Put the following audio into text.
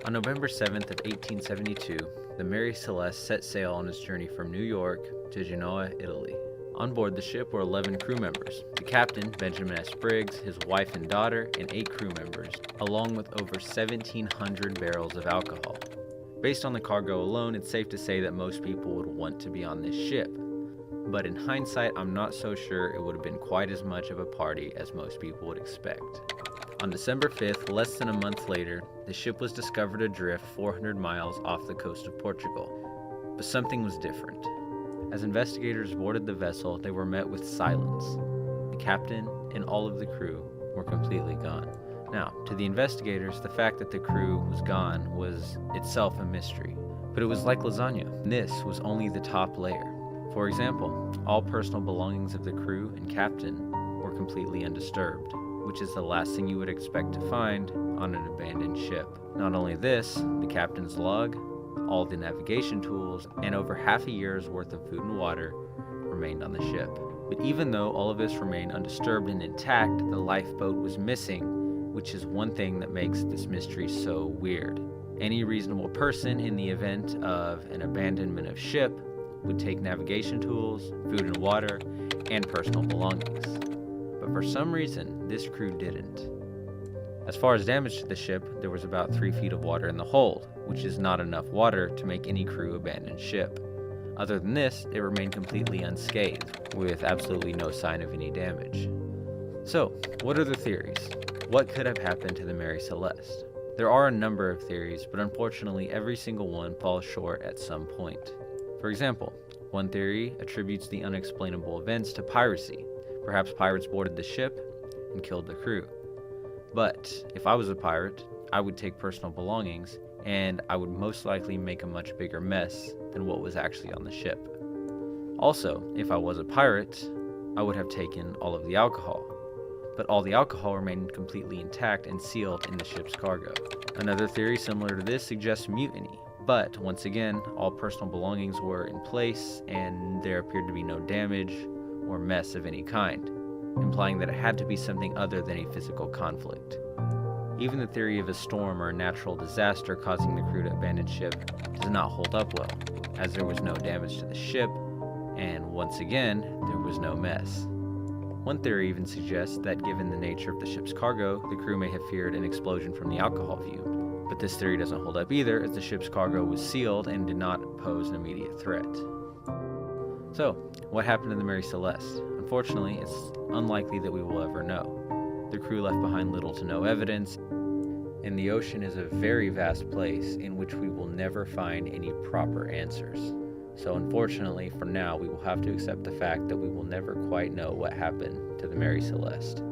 On November 7th of 1872, the Mary Celeste set sail on its journey from New York to Genoa, Italy. On board the ship were 11 crew members: the captain, Benjamin S. Briggs, his wife and daughter, and 8 crew members, along with over 1,700 barrels of alcohol. Based on the cargo alone, it's safe to say that most people would want to be on this ship. But in hindsight, I'm not so sure it would have been quite as much of a party as most people would expect. On December 5th, less than a month later, the ship was discovered adrift 400 miles off the coast of Portugal. But something was different. As investigators boarded the vessel, they were met with silence. The captain and all of the crew were completely gone. Now, to the investigators, the fact that the crew was gone was itself a mystery. But it was like lasagna. This was only the top layer. For example, all personal belongings of the crew and captain were completely undisturbed, which is the last thing you would expect to find on an abandoned ship. Not only this, the captain's log, all the navigation tools, and over half a year's worth of food and water remained on the ship. But even though all of this remained undisturbed and intact, the lifeboat was missing, which is one thing that makes this mystery so weird. Any reasonable person in the event of an abandonment of ship would take navigation tools, food and water, and personal belongings. But for some reason, this crew didn't. As far as damage to the ship, there was about 3 feet of water in the hold, which is not enough water to make any crew abandon ship. Other than this, it remained completely unscathed, with absolutely no sign of any damage. So, what are the theories? What could have happened to the Mary Celeste? There are a number of theories, but unfortunately every single one falls short at some point. For example, one theory attributes the unexplainable events to piracy. Perhaps pirates boarded the ship and killed the crew. But if I was a pirate, I would take personal belongings, and I would most likely make a much bigger mess than what was actually on the ship. Also, if I was a pirate, I would have taken all of the alcohol. But all the alcohol remained completely intact and sealed in the ship's cargo. Another theory similar to this suggests mutiny. But once again, all personal belongings were in place and there appeared to be no damage or mess of any kind, implying that it had to be something other than a physical conflict. Even the theory of a storm or a natural disaster causing the crew to abandon ship does not hold up well, as there was no damage to the ship, and once again, there was no mess. One theory even suggests that given the nature of the ship's cargo, the crew may have feared an explosion from the alcohol fume. But this theory doesn't hold up either, as the ship's cargo was sealed and did not pose an immediate threat. So, what happened to the Mary Celeste? Unfortunately, it's unlikely that we will ever know. The crew left behind little to no evidence, and the ocean is a very vast place in which we will never find any proper answers. So unfortunately, for now, we will have to accept the fact that we will never quite know what happened to the Mary Celeste.